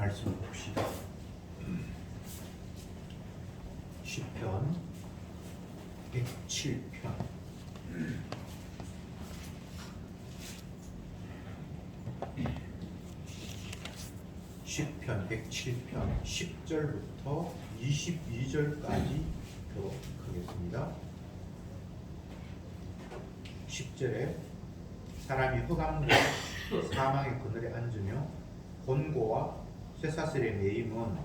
말씀 봅시다. 시편 107편 시편 107편 10절부터 22절까지 교독하겠습니다. 10절에 사람이 흑암과 사망의 그늘에 앉으며 곤고와 쇠사슬의 매임은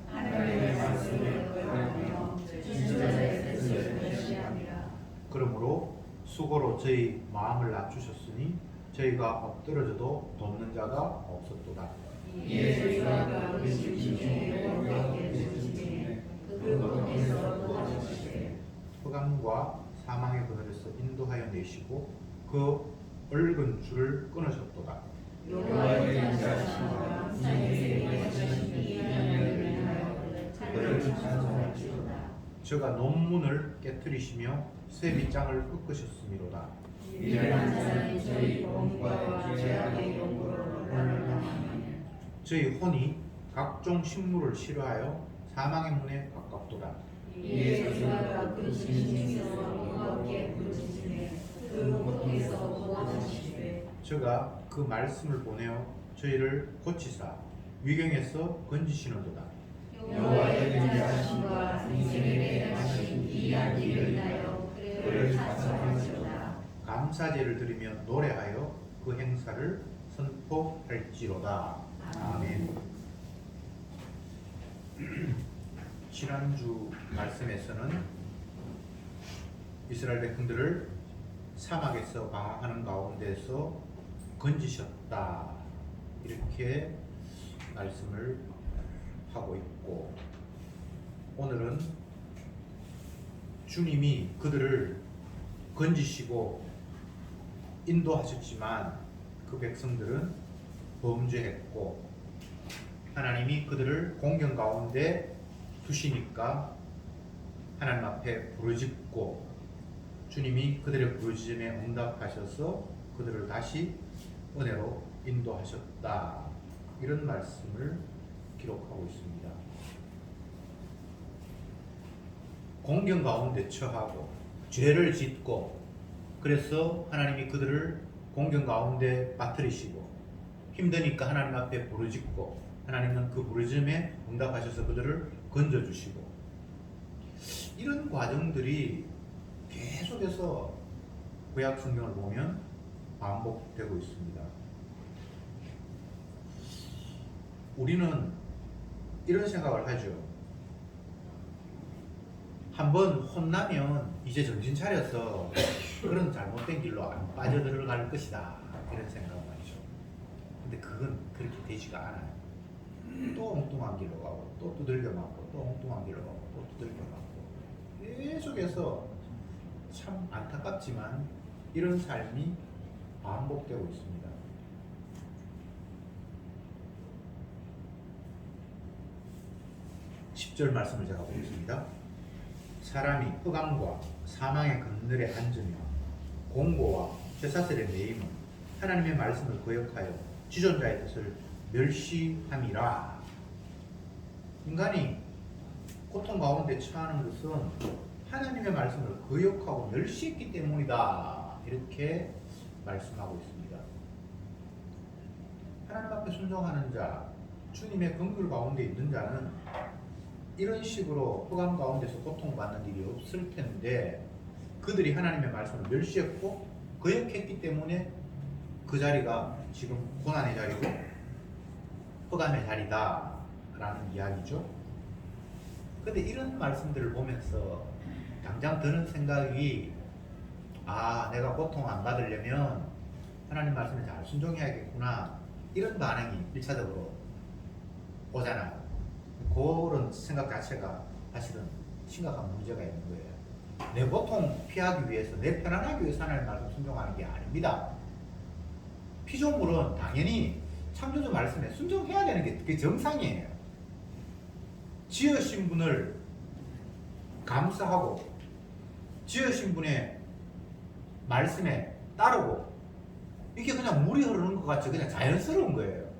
하나님의 말씀을 거역하며 지도자의 뜻을 멸시합니다. 그러므로 수고로 저희 마음을 낮추셨으니 저희가 엎드러져도 돕는 자가 없었도다. 이에 저희가 그 심중에 원하게 되시니 그 곳에서 도와주시되 흑암과 사망의 그늘에서 인도하여 내시고 그 얽은 줄을 끊으셨도다. 여호와의 인자하심과 산에서 일하시니 하나님을 인하여 그를 찬송할지로다. 저가 논문을 깨뜨리시며 새 밑장을 꺾으셨음이로다. 위대한 자는 저희 공과와 죄악의 용으로 논란을 당하니 저희 혼이 각종 식물을 싫어하여 사망의 문에 가깝도다. 이에 저희가 그 진심에서 여호와께 부르짖으며 그 곳에서 도와주시되 저가 그 말씀을 보내어 저희를 고치사 위경에서 건지시는도다. 여호와의 인자하심과 인생에 행하신 이한 일을 인하여 그를 찬송할지로다. 감사제를 드리며 노래하여 그 행사를 선포할지로다. 아멘. 지난주 말씀에서는 이스라엘 백성들을 사막에서 방황하는 가운데서 건지셨다 이렇게 말씀을 하고 있고, 오늘은 주님이 그들을 건지시고 인도하셨지만 그 백성들은 범죄했고 하나님이 그들을 공경 가운데 두시니까 하나님 앞에 부르짖고 주님이 그들의 부르짖음에 응답하셔서 그들을 다시 은혜로 인도하셨다, 이런 말씀을 기록하고 있습니다. 공경 가운데 처하고 죄를 짓고 그래서 하나님이 그들을 공경 가운데 빠뜨리시고 힘드니까 하나님 앞에 부르짖고 하나님은 그 부르짖음에 응답하셔서 그들을 건져주시고, 이런 과정들이 계속해서 구약 성경을 보면 반복되고 있습니다. 우리는 이런 생각을 하죠. 한번 혼나면 이제 정신 차려서 그런 잘못된 길로 안 빠져들어갈 것이다, 이런 생각을 하죠. 근데 그건 그렇게 되지가 않아요. 또 엉뚱한 길로 가고 또 두들겨 맞고 또 엉뚱한 길로 가고 또 두들겨 맞고 계속해서 참 안타깝지만 이런 삶이 반복되고 있습니다. (10절) 말씀을 제가 보겠습니다. 사람이 흑암과 사망의 그늘에 앉으며 공고와 쇠사슬의 매임은 하나님의 말씀을 거역하여 지존자의 뜻을 멸시함이라. 인간이 고통 가운데 처하는 것은 하나님의 말씀을 거역하고 멸시했기 때문이다, 이렇게 말씀하고 있습니다. 하나님 앞에 순종하는 자, 주님의 긍휼 가운데 있는 자는 이런 식으로 흑암 가운데서 고통받는 일이 없을 텐데, 그들이 하나님의 말씀을 멸시했고 거역했기 때문에 그 자리가 지금 고난의 자리고 흑암의 자리다 라는 이야기죠. 근데 이런 말씀들을 보면서 당장 드는 생각이, 내가 고통 안 받으려면 하나님 말씀에 잘 순종해야겠구나, 이런 반응이 1차적으로 오잖아요. 그런 생각 자체가 사실은 심각한 문제가 있는 거예요. 내 고통 피하기 위해서, 내 편안하기 위해서 하나님 말씀 순종하는 게 아닙니다. 피조물은 당연히 창조주 말씀에 순종해야 되는 게 그게 정상이에요. 지으신 분을 감사하고 지으신 분의 말씀에 따르고, 이게 그냥 물이 흐르는 것 같이 그냥 자연스러운 거예요.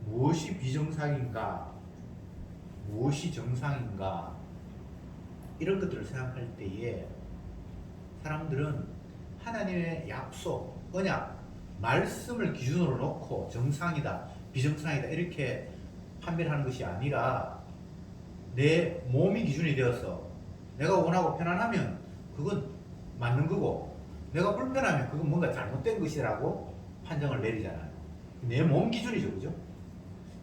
무엇이 무엇이 비정상인가, 무엇이 정상인가, 이런 것들을 생각할 때에 사람들은 하나님의 약속, 언약, 말씀을 기준으로 놓고 정상이다, 비정상이다 이렇게 판별을 하는 것이 아니라 내 몸이 기준이 되어서 내가 원하고 편안하면 그건 맞는 거고 내가 불편하면 그건 뭔가 잘못된 것이라고 판정을 내리잖아요. 내 몸 기준이죠, 그죠?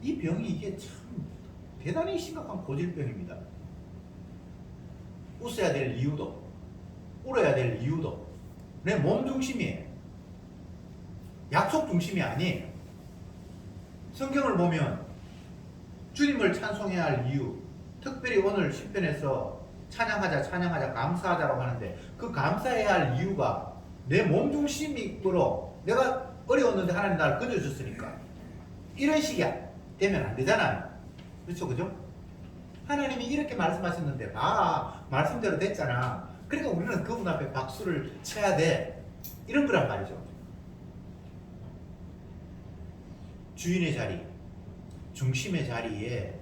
이 병이 이게 참 대단히 심각한 고질병입니다. 웃어야 될 이유도, 울어야 될 이유도 내 몸 중심이에요. 약속 중심이 아니에요. 성경을 보면 주님을 찬송해야 할 이유, 특별히 오늘 시편에서 찬양하자 감사하자라고 하는데 그 감사해야 할 이유가 내 몸 중심으로 내가 어려웠는데 하나님 나를 건져줬으니까 이런 식이 되면 안 되잖아요. 그렇죠, 그죠? 하나님이 이렇게 말씀하셨는데 말씀대로 됐잖아. 그러니까 우리는 그분 앞에 박수를 쳐야 돼. 이런 거란 말이죠. 주인의 자리, 중심의 자리에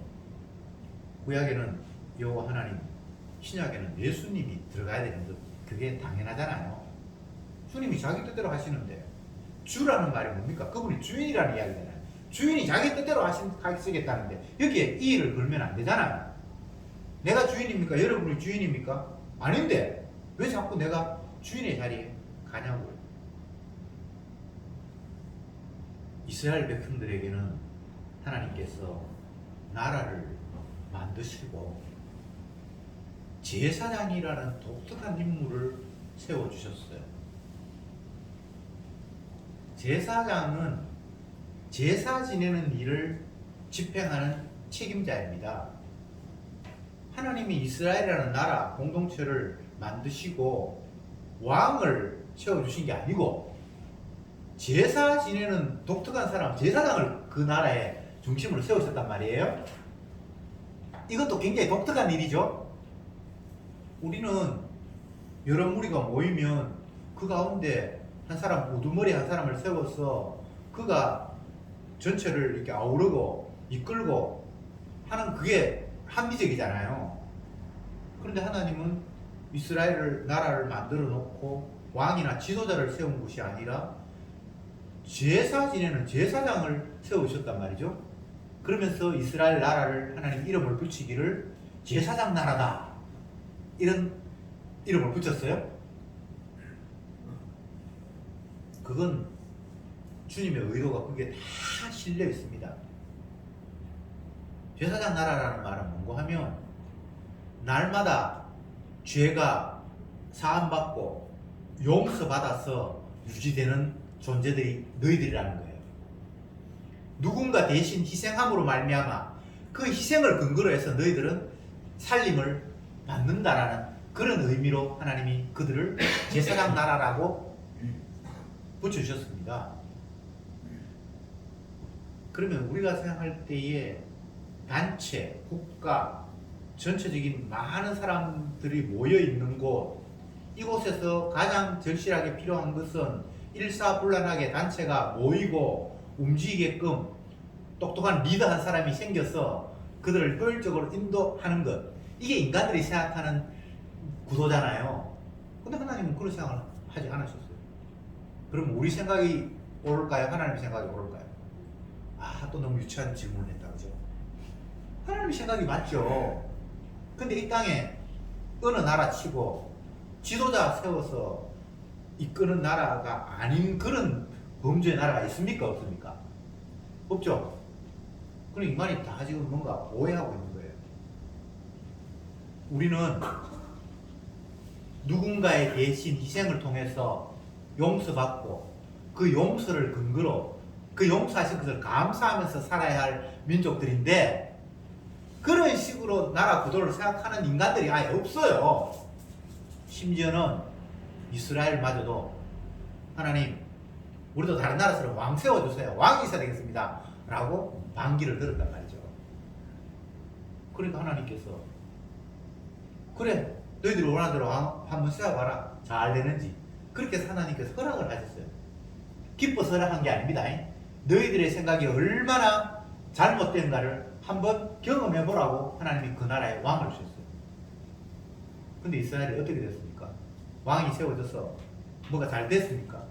구약에는 여호와 하나님, 신약에는 예수님이 들어가야 되는 것, 그게 당연하잖아요. 주님이 자기 뜻대로 하시는데 주라는 말이 뭡니까? 그분이 주인이라는 이야기잖아요. 주인이 자기 뜻대로 하시겠다는데 여기에 이의를 걸면 안 되잖아요. 내가 주인입니까? 여러분이 주인입니까? 아닌데 왜 자꾸 내가 주인의 자리에 가냐고요. 이스라엘 백성들에게는 하나님께서 나라를 만드시고 제사장이라는 독특한 인물을 세워주셨어요. 제사장은 제사 지내는 일을 집행하는 책임자입니다. 하나님이 이스라엘이라는 나라 공동체를 만드시고 왕을 세워주신 게 아니고 제사 지내는 독특한 사람, 제사장을 그 나라의 중심으로 세우셨단 말이에요. 이것도 굉장히 독특한 일이죠. 우리는 여러 무리가 모이면 그 가운데 한 사람, 우두머리 한 사람을 세워서 그가 전체를 이렇게 아우르고 이끌고 하는 그게 합리적이잖아요. 그런데 하나님은 이스라엘을 나라를 만들어 놓고 왕이나 지도자를 세운 것이 아니라 제사 지내는 제사장을 세우셨단 말이죠. 그러면서 이스라엘 나라를 하나님 이름을 붙이기를 제사장 나라다, 이런 이름을 붙였어요. 그건 주님의 의도가 그게 다 실려 있습니다. 제사장 나라라는 말은 뭔고 하면 날마다 죄가 사함받고 용서받아서 유지되는 존재들이 너희들이라는 거예요. 누군가 대신 희생함으로 말미암아 그 희생을 근거로 해서 너희들은 살림을 받는다라는 그런 의미로 하나님이 그들을 제사장 나라라고 붙여주셨습니다. 그러면 우리가 생각할 때에 단체, 국가, 전체적인 많은 사람들이 모여있는 곳, 이곳에서 가장 절실하게 필요한 것은 일사불란하게 단체가 모이고 움직이게끔 똑똑한 리더 한 사람이 생겨서 그들을 효율적으로 인도하는 것, 이게 인간들이 생각하는 구도잖아요. 근데 하나님은 그런 생각을 하지 않으셨어요. 그럼 우리 생각이 옳을까요? 하나님 생각이 옳을까요? 또 너무 유치한 질문을 했다, 그죠? 하나님 생각이 맞죠. 근데 이 땅에 어느 나라 치고 지도자 세워서 이끄는 나라가 아닌 그런 범죄의 나라가 있습니까? 없습니까? 없죠. 그럼 인간이 다 지금 뭔가 오해하고 있는 거예요. 우리는 누군가의 대신 희생을 통해서 용서받고 그 용서를 근거로 그 용서하신 것을 감사하면서 살아야 할 민족들인데 그런 식으로 나라 구도를 생각하는 인간들이 아예 없어요. 심지어는 이스라엘마저도 하나님, 우리도 다른 나라처럼 왕 세워주세요. 왕이 있어야 되겠습니다. 라고 반기를 들었단 말이죠. 그러니까 하나님께서 그래, 너희들이 원하는 대로 왕 한번 세워봐라. 잘 되는지. 그렇게 해서 하나님께서 허락을 하셨어요. 기뻐서 허락한 게 아닙니다. 너희들의 생각이 얼마나 잘못된가를 한번 경험해 보라고 하나님이 그 나라에 왕을 주셨어요. 근데 이스라엘이 어떻게 됐습니까? 왕이 세워져서 뭐가 잘 됐습니까?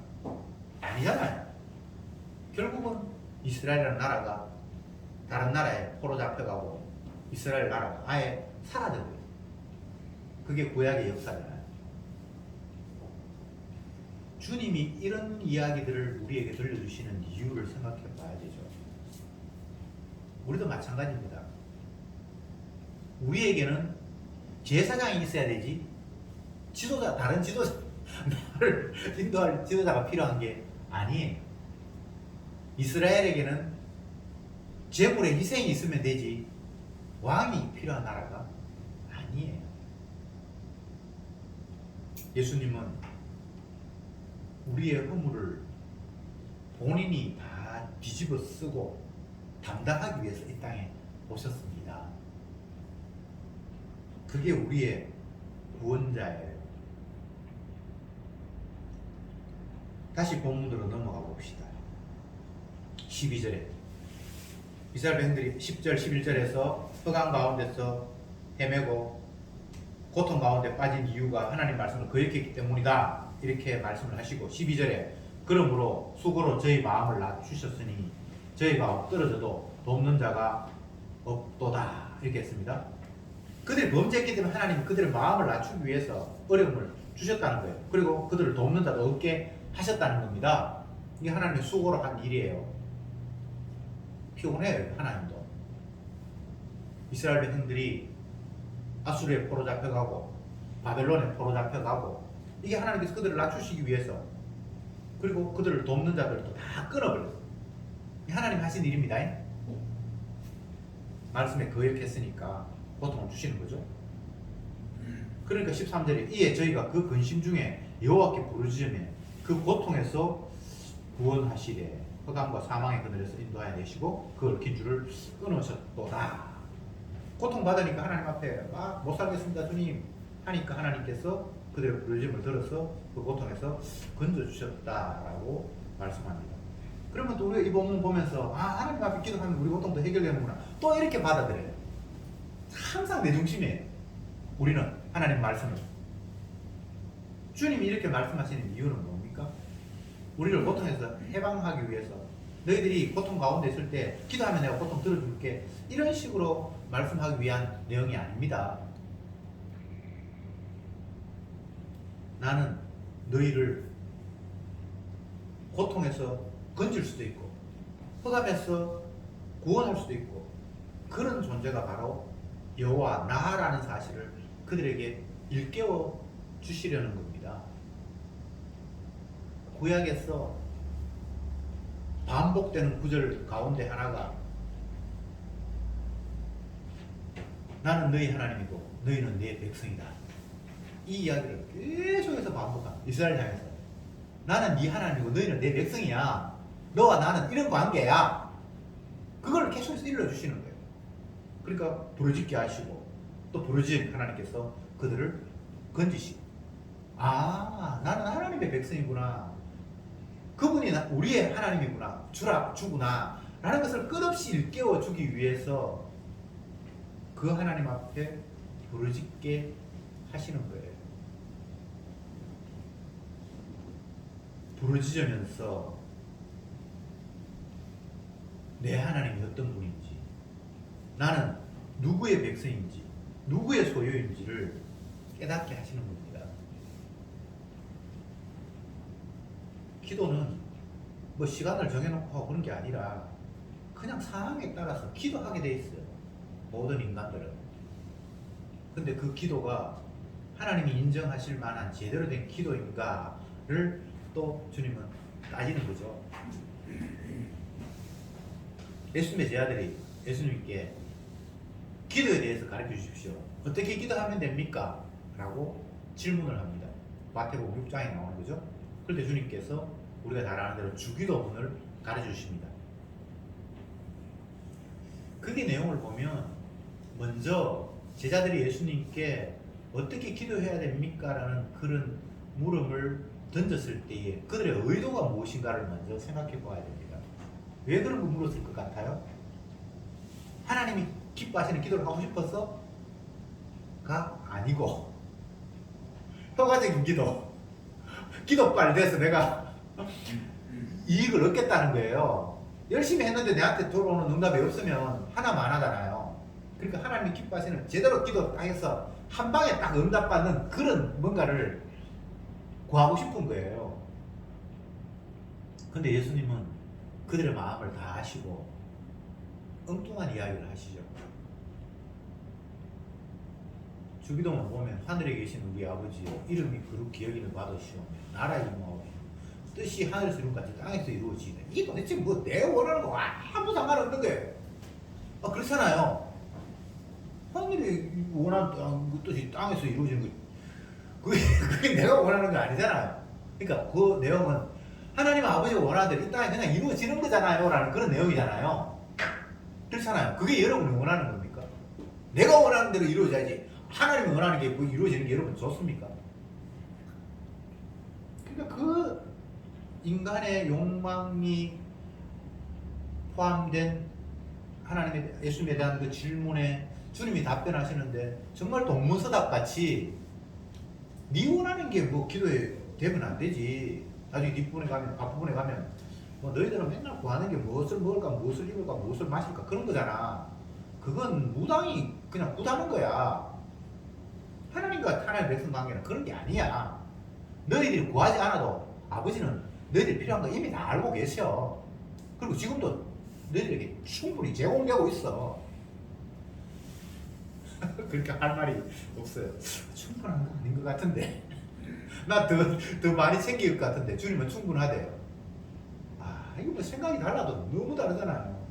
아니잖아요. 결국은 이스라엘이라는 나라가 다른 나라에 포로 잡혀가고 이스라엘 나라가 아예 사라져버려요. 그게 구약의 역사잖아요. 주님이 이런 이야기들을 우리에게 들려주시는 이유를 생각해 봐야 되죠. 우리도 마찬가지입니다. 우리에게는 제사장이 있어야 되지 지도자, 다른 지도자 나를 인도할 지도자가 필요한 게 아니에요. 이스라엘에게는 제물의 희생이 있으면 되지 왕이 필요한 나라가 아니에요. 예수님은 우리의 허물을 본인이 다 뒤집어 쓰고 담당하기 위해서 이 땅에 오셨습니다. 그게 우리의 구원자예요. 다시 본문으로 넘어가 봅시다. 12절에 이스라엘 백성들이 10절 11절에서 흑암 가운데서 헤매고 고통 가운데 빠진 이유가 하나님 말씀을 거역했기 때문이다 이렇게 말씀을 하시고 12절에 그러므로 수고로 저희 마음을 낮추셨으니 저희가 떨어져도 돕는 자가 없도다 이렇게 했습니다. 그들이 범죄했기 때문에 하나님은 그들의 마음을 낮추기 위해서 어려움을 주셨다는 거예요. 그리고 그들을 돕는 자도 없게 하셨다는 겁니다. 이게 하나님의 수고로 한 일이에요. 피곤해요. 하나님도. 이스라엘 백성들이 아수르에 포로 잡혀가고 바벨론에 포로 잡혀가고 이게 하나님께서 그들을 낮추시기 위해서 그리고 그들을 돕는 자들도 다 끊어버렸어요. 하나님 하신 일입니다. 말씀에 거역했으니까 고통을 주시는 거죠. 그러니까 13절에 이에 저희가 그 근심 중에 여호와께 부르짖으며 그 고통에서 구원하시되 흑암과 사망의 그늘에서 인도하여 내시고 그 얽힌 줄을 끊으셨도다. 고통받으니까 하나님 앞에 못 살겠습니다 주님 하니까 하나님께서 그들의 부르짖음을 들어서 그 고통에서 건져주셨다라고 말씀합니다. 그러면 또 우리가 이 본문 보면서 하나님 앞에 기도하면 우리 고통도 해결되는구나 또 이렇게 받아들여요. 항상 내 중심이에요. 우리는 하나님 말씀을 주님이 이렇게 말씀하시는 이유는 뭡니까? 우리를 고통에서 해방하기 위해서 너희들이 고통 가운데 있을 때 기도하면 내가 고통 들어줄게 이런 식으로 말씀하기 위한 내용이 아닙니다. 나는 너희를 고통에서 건질 수도 있고 흑암에서 구원할 수도 있고 그런 존재가 바로 여호와 나라는 사실을 그들에게 일깨워 주시려는 겁니다. 구약에서 반복되는 구절 가운데 하나가 나는 너희 하나님이고 너희는 내 백성이다. 이 이야기를 계속해서 반복합니다. 이스라엘 향해서 나는 네 하나님이고 너희는 내 백성이야. 너와 나는 이런 관계야. 그걸 계속해서 일러주시는 거예요. 그러니까 부르짖게 하시고 또 부르짖은 하나님께서 그들을 건지시고 나는 하나님의 백성이구나. 그분이 우리의 하나님이구나. 주구나. 라는 것을 끝없이 일깨워 주기 위해서 그 하나님 앞에 부르짖게 하시는 거예요. 부르짖으면서 내 하나님이 어떤 분인지 나는 누구의 백성인지 누구의 소유인지를 깨닫게 하시는 겁니다. 기도는 뭐 시간을 정해놓고 하고 그런 게 아니라 그냥 상황에 따라서 기도하게 돼 있어요. 모든 인간들은. 근데 그 기도가 하나님이 인정하실 만한 제대로 된 기도인가를 또 주님은 따지는 거죠. 예수님의 제자들이 예수님께 기도에 대해서 가르쳐 주십시오. 어떻게 기도하면 됩니까? 라고 질문을 합니다. 마태복음 6장에 나오는 거죠. 그런데 주님께서 우리가 잘 아는 대로 주기도문을 가르쳐 주십니다. 그게 내용을 보면 먼저 제자들이 예수님께 어떻게 기도해야 됩니까? 라는 그런 물음을 던졌을 때에 그들의 의도가 무엇인가를 먼저 생각해 봐야 됩니다. 왜 그런 거 물었을 것 같아요? 하나님이 기뻐하시는 기도를 하고 싶어서? 가 아니고 효과적인 기도 빨리 돼서 내가 이익을 얻겠다는 거예요. 열심히 했는데 내한테 들어오는 응답이 없으면 하나만 하잖아요. 그러니까 하나님이 기뻐하시는 제대로 기도 해서 한 방에 딱 응답받는 그런 뭔가를 구하고 싶은 거예요. 근데 예수님은 그들의 마음을 다 아시고 엉뚱한 이야기를 하시죠. 주기도문 보면 하늘에 계신 우리 아버지여 이름이 거룩히 여김을 받으시오며 나라의 임하오며 뜻이 하늘에서 이룬같이 땅에서 이루어지네. 이게 도대체 뭐 내가 원하는 거 아무 상관없는 거예요. 그렇잖아요. 하늘이 원하는 뜻이 땅에서 이루어지는 거 그게 내가 원하는 거 아니잖아요. 그러니까 그 내용은 하나님 아버지가 원하는 대로 이 땅에 그냥 이루어지는 거잖아요 라는 그런 내용이잖아요. 그렇잖아요. 그게 여러분이 원하는 겁니까? 내가 원하는 대로 이루어져야지 하나님이 원하는 게 뭐 이루어지는 게 여러분 좋습니까? 그러니까 그 인간의 욕망이 포함된 하나님의 예수님에 대한 그 질문에 주님이 답변하시는데 정말 동문서답 같이 네 원하는 게 뭐 기도에 되면 안 되지. 나중에 뒷부분에 가면 앞부분에 가면 뭐 너희들은 맨날 구하는 게 무엇을 먹을까 무엇을 입을까 무엇을 마실까 그런 거잖아. 그건 무당이 그냥 구다는 거야. 하나님과 하나님의 백성 관계는 그런 게 아니야. 너희들이 구하지 않아도 아버지는 너희들이 필요한 거 이미 다 알고 계셔. 그리고 지금도 너희들에게 충분히 제공되고 있어. 그렇게 할 말이 없어요. 충분한 거 아닌 것 같은데. 나 더 많이 챙길 것 같은데 주님은 충분하대요. 이거 뭐 생각이 달라도 너무 다르잖아요.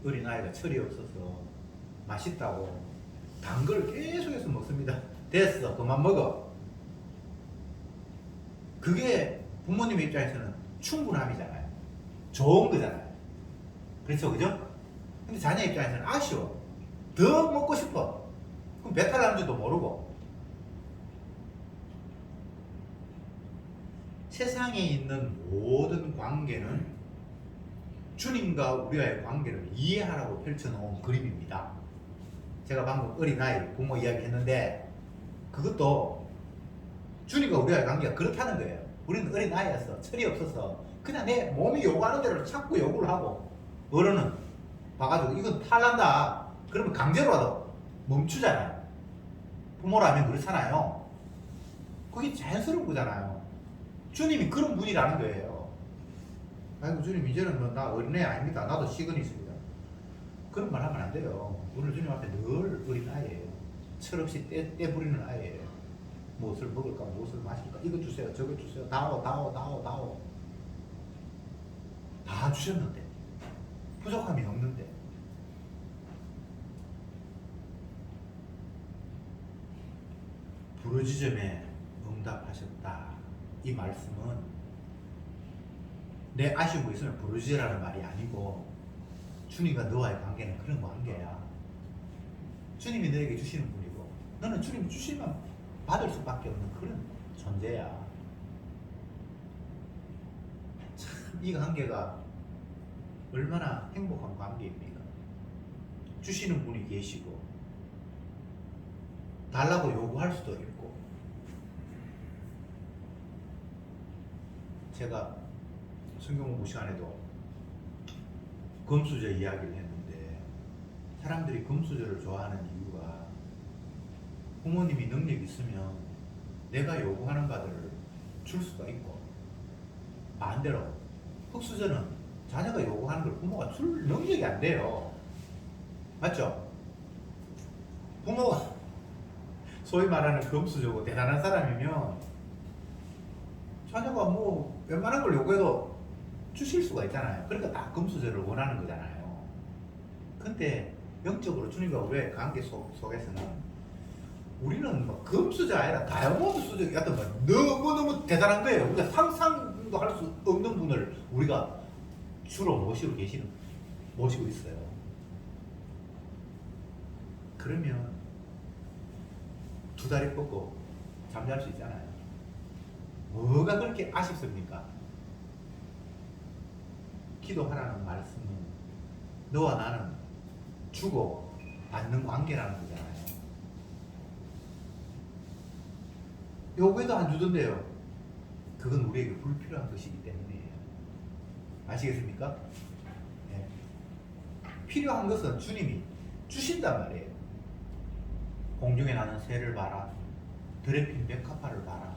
어린아이가 철이 없어서 맛있다고 단 걸 계속해서 먹습니다. 됐어, 그만 먹어. 그게 부모님의 입장에서는 충분함이잖아요. 좋은 거잖아요. 그렇죠, 그죠? 근데 자녀 입장에서는 아쉬워. 더 먹고 싶어. 그럼 배탈 나는 줄도 모르고. 세상에 있는 모든 관계는 주님과 우리와의 관계를 이해하라고 펼쳐놓은 그림입니다. 제가 방금 어린아이 부모 이야기 했는데 그것도 주님과 우리와의 관계가 그렇다는 거예요. 우리는 어린아이였어. 철이 없어서 그냥 내 몸이 요구하는 대로 자꾸 요구를 하고 어른은 봐가지고 이건 탈난다. 그러면 강제로라도 멈추잖아요. 부모라면 그렇잖아요. 그게 자연스러운 거잖아요. 주님이 그런 분이라는 거예요. 아이고 주님 이제는 뭐 나 어린애 아닙니다. 나도 시근이 있습니다. 그런 말 하면 안 돼요. 오늘 주님 앞에 늘 어린아이예요. 철없이 떼 부리는 아이예요. 무엇을 먹을까 무엇을 마실까 이것 주세요 저것 주세요 다오 다 주셨는데 부족함이 없는데 부르짖음에 응답하셨다. 이 말씀은 내 아쉬운 거 있으면 부르짖으라는 말이 아니고 주님과 너와의 관계는 그런 관계야. 주님이 너에게 주시는 분이고 너는 주님 주시면 받을 수밖에 없는 그런 존재야. 참 이 관계가 얼마나 행복한 관계입니까? 주시는 분이 계시고 달라고 요구할 수도 있고. 제가 성경 공부 시간에도 금수저 이야기를 했는데 사람들이 금수저를 좋아하는 이유가 부모님이 능력이 있으면 내가 요구하는 바들을 줄 수가 있고 반대로 흙수저는 자녀가 요구하는 걸 부모가 줄 능력이 안 돼요. 맞죠? 부모가 소위 말하는 금수저고 대단한 사람이면 자녀가 뭐 웬만한 걸 요구해도 주실 수가 있잖아요. 그러니까 다 금수저를 원하는 거잖아요. 근데 영적으로 주님과 우리의 관계 속에서는 우리는 뭐 금수저 아니라 다이아몬드 수저 같은 거 너무너무 대단한 거예요. 우리가 상상도 할 수 없는 분을 우리가 주로 모시고 있어요. 그러면 두 다리 뻗고 잠잘 수 있잖아요. 뭐가 그렇게 아쉽습니까? 기도하라는 말씀은 너와 나는 주고 받는 관계라는 거잖아요. 요거에도 안 주던데요. 그건 우리에게 불필요한 것이기 때문이에요. 아시겠습니까? 네. 필요한 것은 주님이 주신단 말이에요. 공중에 나는 새를 봐라. 들에 핀 백합화를 봐라.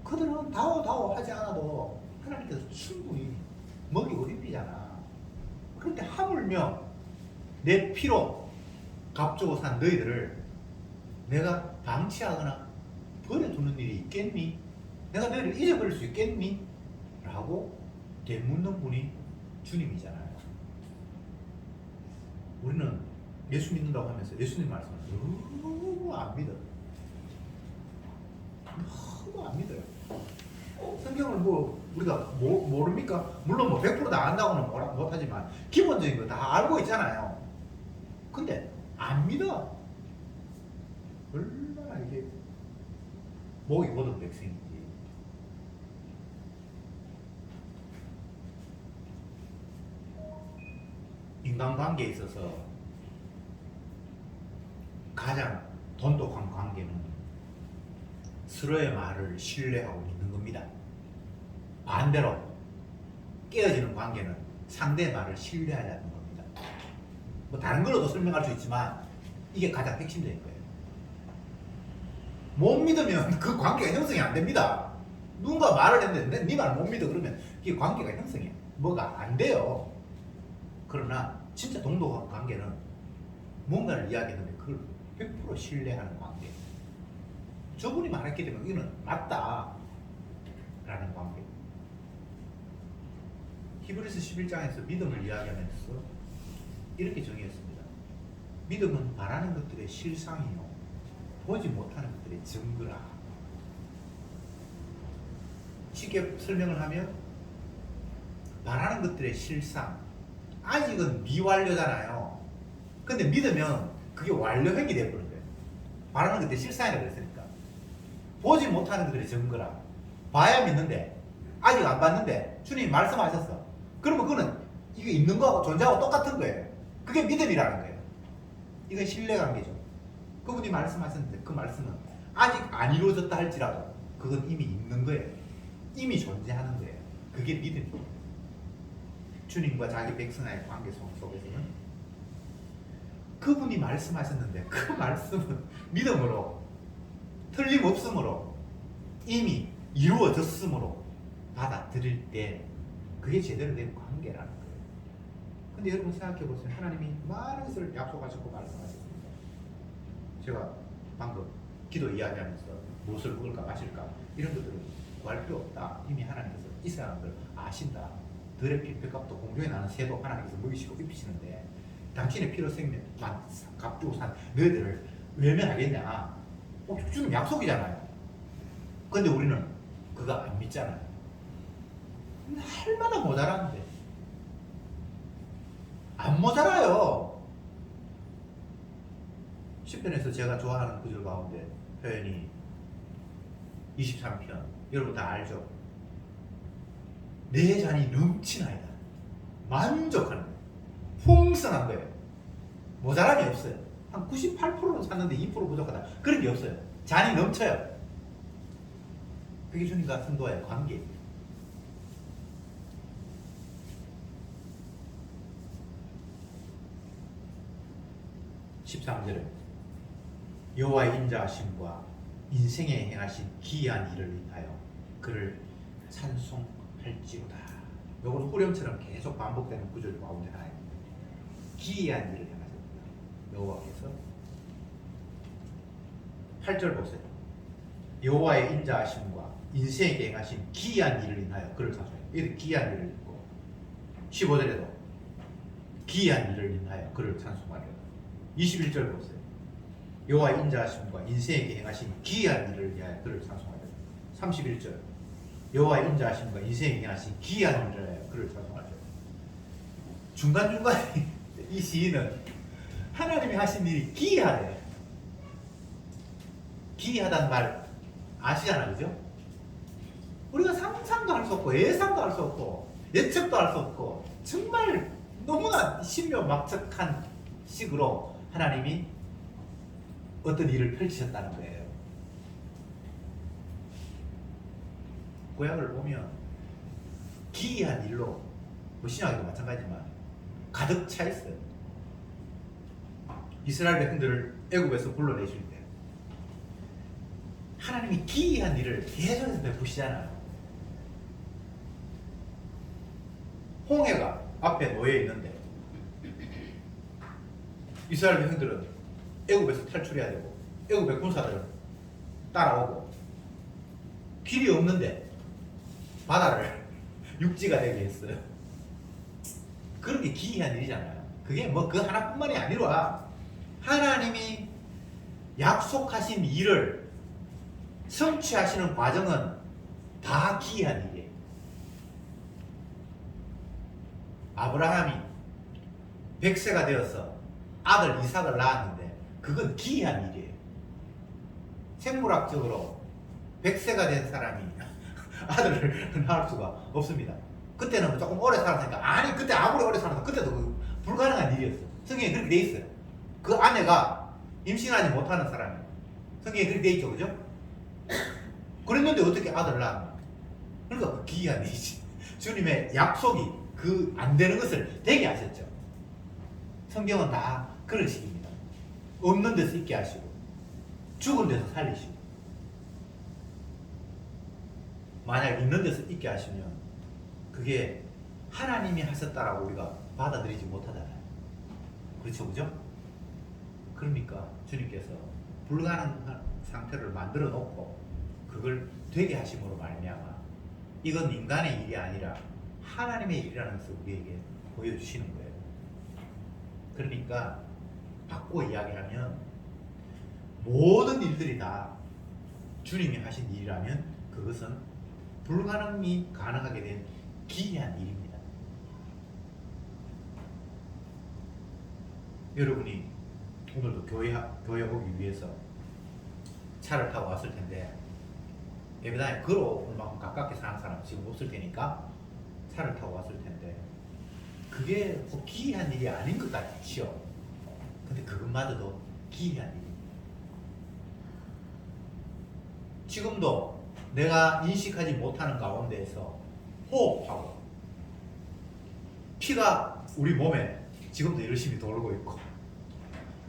그들은 다오 하지 않아도 하나님께서 충분히 먹이고 입히잖아. 그런데 하물며 내 피로 값주고 산 너희들을 내가 방치하거나 버려두는 일이 있겠니? 내가 너희를 잊어버릴 수 있겠니? 라고 되묻는 분이 주님이잖아요. 우리는 예수 믿는다고 하면서 예수님 말씀을 너무 안 믿어. 너무 안 믿어요. 성경을 뭐 우리가 모릅니까? 물론 뭐 100%다 안다고는 못하지만 기본적인 거 다 알고 있잖아요. 근데 안 믿어. 얼마나 이게 목이 곧은 백성인지. 인간관계에 있어서 가장 돈독한 관계는 서로의 말을 신뢰하고 믿는 겁니다. 반대로 깨어지는 관계는 상대의 말을 신뢰하지 않는 겁니다. 뭐 다른 걸로도 설명할 수 있지만 이게 가장 핵심적인 거예요. 못 믿으면 그 관계가 형성이 안 됩니다. 누군가 말을 했는데 네 말 못 믿어 그러면 이게 관계가 형성이 뭐가 안 돼요. 그러나 진짜 동독한 관계는 뭔가를 이야기했는데 그걸 100% 신뢰하는 관계. 저분이 말했기 때문에 이거는 맞다 라는 관계. 히브리서 11장에서 믿음을 이야기하면서 이렇게 정의했습니다. 믿음은 바라는 것들의 실상이요 보지 못하는 것들의 증거라. 쉽게 설명을 하면 바라는 것들의 실상, 아직은 미완료잖아요. 근데 믿으면 그게 완료형이 되어버린 거예요. 바라는 것들의 실상이라고 그랬으니까. 보지 못하는 것들의 증거라. 봐야 믿는데 아직 안 봤는데 주님이 말씀하셨어. 그러면 그거는 이게 있는 거하고 존재하고 똑같은 거예요. 그게 믿음이라는 거예요. 이건 신뢰관계죠. 그분이 말씀하셨는데 그 말씀은 아직 안 이루어졌다 할지라도 그건 이미 있는 거예요. 이미 존재하는 거예요. 그게 믿음이에요. 주님과 자기 백성과의 관계 속에서는 그분이 말씀하셨는데 그 말씀은 믿음으로 틀림없음으로 이미 이루어졌으므로 받아들일 때 그게 제대로 된 관계라는 거예요. 근데 여러분 생각해 보세요. 하나님이 많은 것을 약속하셨고 말씀하셨습니다. 제가 방금 기도 이야기하면서 무엇을 먹을까 마실까 이런 것들은 구할 필요 없다. 이미 하나님께서 이 사람들 아신다. 들의 피 백합도 공중에 나는 새도 하나님께서 먹이시고 입히시는데 당신의 피로 생명 값주고 산 너희들을 외면하겠냐. 주님 약속이잖아요. 근데 우리는 그거 안 믿잖아요. 날마다 모자라는데 안 모자라요. 10편에서 제가 좋아하는 구절 가운데 표현이 23편 여러분 다 알죠? 내 잔이 넘치나이다. 만족하는 거예요. 풍성한 거예요. 모자람이 없어요. 한 98%는 샀는데 2% 부족하다. 그런 게 없어요. 잔이 넘쳐요. 그게 주님과 성도와의 관계입니다. 13절에 여호와의 인자하심과 인생에 행하신 기이한 일을 인하여 그를 찬송할지로다. 이건 후렴처럼 계속 반복되는 구절 가운데 하나입니다. 기이한 일을 행하셨다. 여호와께서 8절 보세요. 여호와의 인자하심과 인생에게 행하신 기이한 일을 인하여 그를 찬송해요. 이렇게 기이한 일을 있고 15절에도 기이한 일을 인하여 그를 찬송하려. 21절 보세요. 여호와의 인자하심과 인생에게 행하신 기이한 일을 위하여 그를 찬송하려. 31절 여호와의 인자하심과 인생에게 행하신 기이한 일을 위하여 그를 찬송하려. 중간중간에 이 시인은 하나님이 하신 일이 기이하대요. 기이하다는 말 아시잖아요, 그죠? 우리가 상상도 할 수 없고 예상도 할 수 없고 예측도 할 수 없고 정말 너무나 얼마나 신묘막측한 식으로 하나님이 어떤 일을 펼치셨다는 거예요. 구약을 보면 기이한 일로, 뭐 신약에도 마찬가지지만 가득 차 있어요. 이스라엘 백성들을 애굽에서 불러내실 때 하나님이 기이한 일을 계속해서 베푸시잖아요. 홍해가 앞에 놓여 있는데 이스라엘 백성들은 애굽에서 탈출해야 되고 애굽의 군사들은 따라오고 길이 없는데 바다를 육지가 되게 했어요. 그런 게 기이한 일이잖아요. 그게 뭐 그 하나뿐만이 아니라 하나님이 약속하신 일을 성취하시는 과정은 다 기이한 일이에요. 아브라함이 100세가 되어서 아들 이삭을 낳았는데 그건 기이한 일이에요. 생물학적으로 100세가 된 사람이 아들을 낳을 수가 없습니다. 그때는 조금 오래 살았으니까, 아니 그때 아무리 오래 살아도 그때도 그 불가능한 일이었어. 성경에 그렇게 돼 있어요. 그 아내가 임신하지 못하는 사람이에요. 성경에 그렇게 돼 있죠, 그죠? 그랬는데 어떻게 아들을 낳았나? 그러니까 그 기이한 일이지. 주님의 약속이 그 안 되는 것을 되게 하셨죠. 성경은 다 그런 식입니다. 없는 데서 있게 하시고 죽은 데서 살리시고, 만약 있는 데서 있게 하시면 그게 하나님이 하셨다라고 우리가 받아들이지 못하잖아요. 그렇죠, 그죠? 그러니까 주님께서 불가능한 상태를 만들어 놓고 그걸 되게 하심으로 말미암아 이건 인간의 일이 아니라 하나님의 일이라는 것을 우리에게 보여주시는 거예요. 그러니까 바꾸어 이야기하면 모든 일들이 다 주님이 하신 일이라면 그것은 불가능이 가능하게 된 기이한 일입니다. 여러분이 오늘도 교회 오기 위해서 차를 타고 왔을 텐데 예배당에 걸어올 만큼 가깝게 사는 사람 지금 없을 테니까 차를 타고 왔을 텐데 그게 뭐 기이한 일이 아닌 것 같지요. 근데 그것마저도 기이한 일입니다. 지금도 내가 인식하지 못하는 가운데에서 호흡하고 피가 우리 몸에 지금도 열심히 돌고 있고,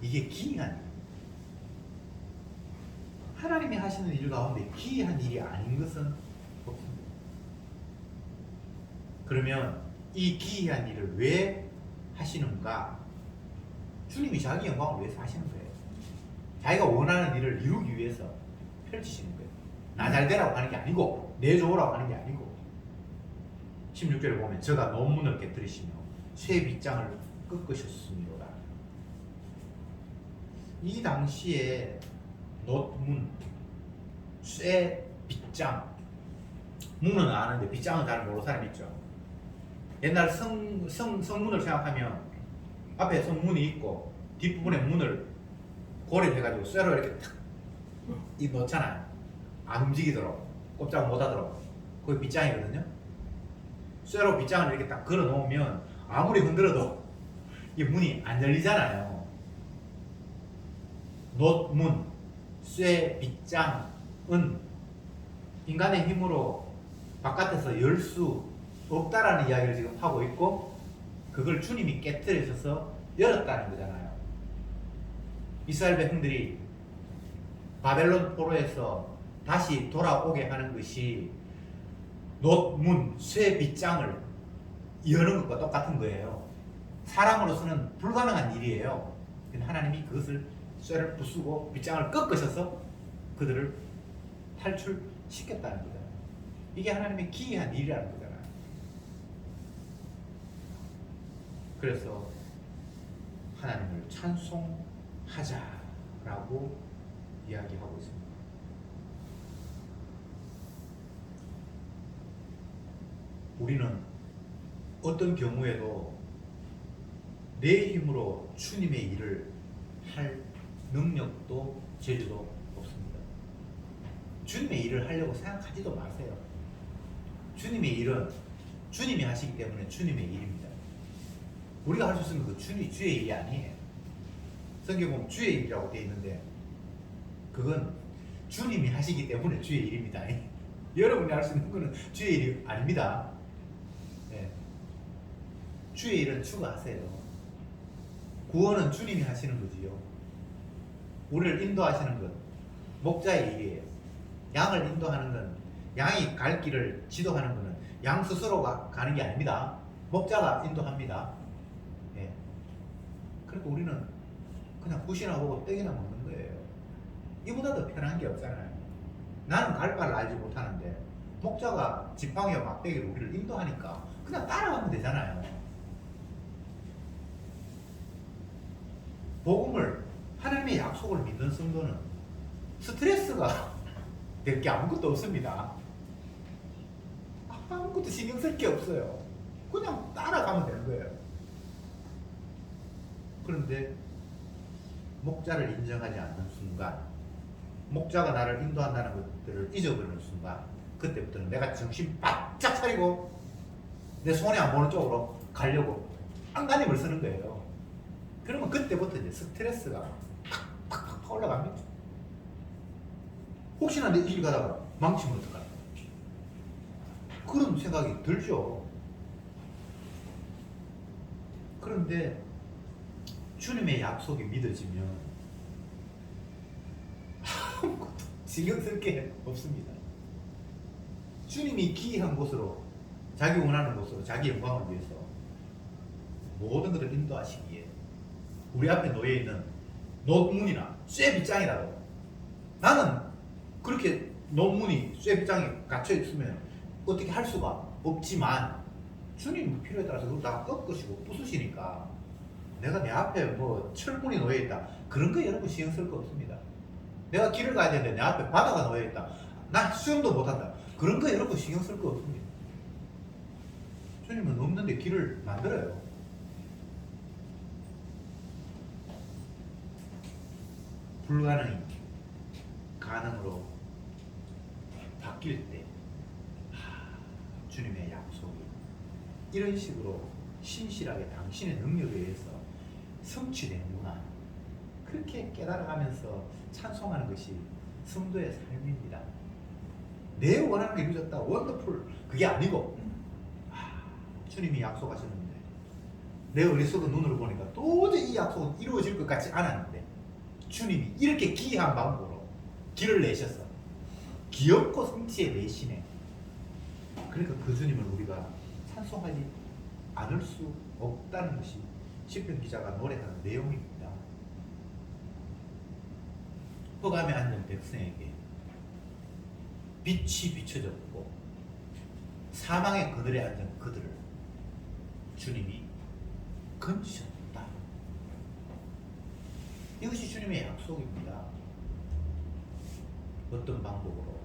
이게 기이한 일. 하나님이 하시는 일 가운데 기이한 일이 아닌 것은 없습니다. 그러면 이 기이한 일을 왜 하시는가? 주님이 자기 영광을 위해서 하시는 거예요. 자기가 원하는 일을 이루기 위해서 펼치시는 거예요. 나 잘 되라고 하는 게 아니고 내 좋으라고 하는 게 아니고. 16절에 보면 저가 논문을 깨뜨리시며 쇠 빗장을 꺾으셨습니다. 이 당시에 논문, 쇠 빗장, 문은 아는데 빗장은 잘 모르는 사람 있죠. 옛날 성문을 생각하면 앞에 성문이 있고 뒷부분에 문을 고리를 해가지고 쇠로 이렇게 탁 놓잖아요. 안 움직이도록, 꼼짝 못하도록. 그게 빗장이거든요. 쇠로 빗장을 이렇게 딱 걸어 놓으면 아무리 흔들어도 이 문이 안 열리잖아요. 놋문, 쇠 빗장은 인간의 힘으로 바깥에서 열 수 없다라는 이야기를 지금 하고 있고, 그걸 주님이 깨뜨리셔서 열었다는 거잖아요. 이스라엘 백성들이 바벨론 포로에서 다시 돌아오게 하는 것이 놋문, 쇠 빗장을 여는 것과 똑같은 거예요. 사람으로서는 불가능한 일이에요. 근데 하나님이 그것을 쇠를 부수고 빗장을 꺾으셔서 그들을 탈출시켰다는 거잖아요. 이게 하나님의 기이한 일이라는 거잖아요. 그래서 하나님을 찬송하자라고 이야기하고 있습니다. 우리는 어떤 경우에도 내 힘으로 주님의 일을 할 능력도 재주도 없습니다. 주님의 일을 하려고 생각하지도 마세요. 주님의 일은 주님이 하시기 때문에 주님의 일입니다. 우리가 할 수 있는 그 주의 일이 아니에요. 성경 보면 주의 일이라고 되어 있는데 그건 주님이 하시기 때문에 주의 일입니다. 여러분이 할 수 있는 것은 주의 일이 아닙니다. 네. 주의 일은 주가 하세요. 구원은 주님이 하시는 거지요. 우리를 인도하시는 것 목자의 일이에요. 양을 인도하는 건 양이 갈 길을 지도하는 것은 양 스스로가 가는 게 아닙니다. 목자가 인도합니다. 예. 그러니까 우리는 그냥 굿이나 보고 떡이나 먹는 거예요. 이보다 더 편한 게 없잖아요. 나는 갈 바를 알지 못하는데 목자가 지팡이와 막대기로 우리를 인도하니까 그냥 따라가면 되잖아요. 복음을 하나님의 약속을 믿는 성도는 스트레스가 될 게 아무것도 없습니다. 아무것도 신경 쓸 게 없어요. 그냥 따라가면 되는 거예요. 그런데 목자를 인정하지 않는 순간, 목자가 나를 인도한다는 것들을 잊어버리는 순간, 그때부터는 내가 정신 바짝 차리고 내 손이 안 보는 쪽으로 가려고 안간힘을 쓰는 거예요. 그러면 그때부터 이제 스트레스가 팍팍팍 올라갑니다. 혹시나 내 길 가다가 망치면 어떡할까? 그런 생각이 들죠. 그런데 주님의 약속이 믿어지면 아무것도 신경 쓸 게 없습니다. 주님이 기이한 곳으로, 자기 원하는 곳으로, 자기 영광을 위해서 모든 것을 인도하시기에 우리 앞에 놓여있는 논문이나 쇠빗장이라도, 나는 그렇게 논문이 쇠빗장에 갇혀있으면 어떻게 할 수가 없지만 주님 필요에 따라서 그걸 다 꺾으시고 부수시니까 내가 내 앞에 뭐 철문이 놓여있다 그런 거 여러분 신경 쓸 거 없습니다. 내가 길을 가야 되는데 내 앞에 바다가 놓여있다, 나 수영도 못한다, 그런 거 여러분 신경 쓸 거 없습니다. 주님은 없는데 길을 만들어요. 불가능이 가능으로 바뀔 때 주님의 약속이 이런 식으로 신실하게 당신의 능력에 의해서 성취되는구나, 그렇게 깨달아가면서 찬송하는 것이 성도의 삶입니다. 내 원하는 게 이루어졌다, 원더풀, 그게 아니고 주님이 약속하셨는데 내 어리석은 눈으로 보니까 도저히 이 약속은 이루어질 것 같지 않았는데 주님이 이렇게 기이한 방법으로 길을 내셔서 기업고 성취의 내시네. 그러니까 그 주님을 우리가 찬송하지 않을 수 없다는 것이 시편 기자가 노래하는 내용입니다. 흑암에 앉은 백성에게 빛이 비춰졌고 사망의 그늘에 앉은 그들을 주님이 건지셨다. 이것이 주님의 약속입니다. 어떤 방법으로?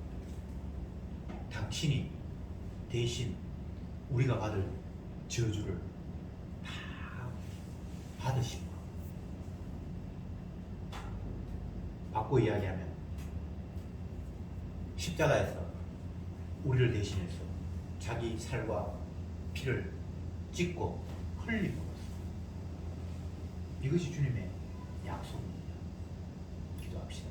당신이 대신 우리가 받을 저주를 다 받으신 것. 바꿔 이야기하면 십자가에서 우리를 대신해서 자기 살과 피를 찢고 흘리고 이것이 주님의 약속입니다. 기도합시다.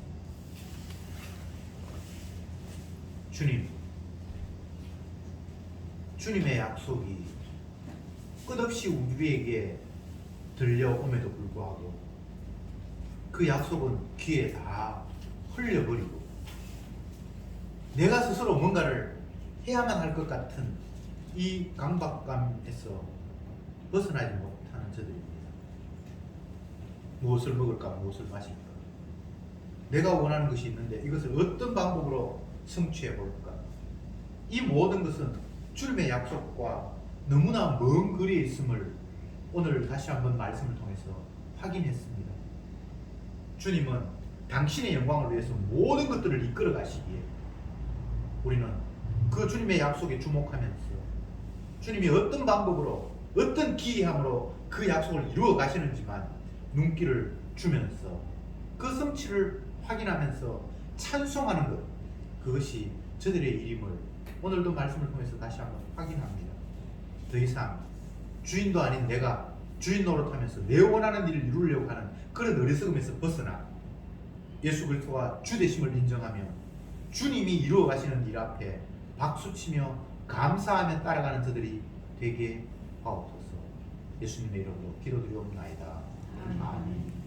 주님의 약속이 끝없이 우리에게 들려옴에도 불구하고 그 약속은 귀에 다 흘려버리고 내가 스스로 뭔가를 해야만 할 것 같은 이 강박감에서 벗어나지 못하는 저들입니다. 무엇을 먹을까, 무엇을 마실까, 내가 원하는 것이 있는데 이것을 어떤 방법으로 성취해 볼까. 이 모든 것은 주님의 약속과 너무나 먼 거리에 있음을 오늘 다시 한번 말씀을 통해서 확인했습니다. 주님은 당신의 영광을 위해서 모든 것들을 이끌어 가시기에 우리는 그 주님의 약속에 주목하면서 주님이 어떤 방법으로, 어떤 기이함으로 그 약속을 이루어 가시는지만 눈길을 주면서 그 성취를 확인하면서 찬송하는 것, 그것이 저들의 일임을 오늘도 말씀을 통해서 다시 한번 확인합니다. 더 이상 주인도 아닌 내가 주인 노릇하면서 내 원하는 일을 이루려고 하는 그런 어리석음에서 벗어나 예수 그리스도가 주 되심을 인정하며 주님이 이루어 가시는 일 앞에 박수치며 감사하며 따라가는 저들이 되게 하옵소서. 예수님의 이름으로 기도드리옵나이다. 아멘.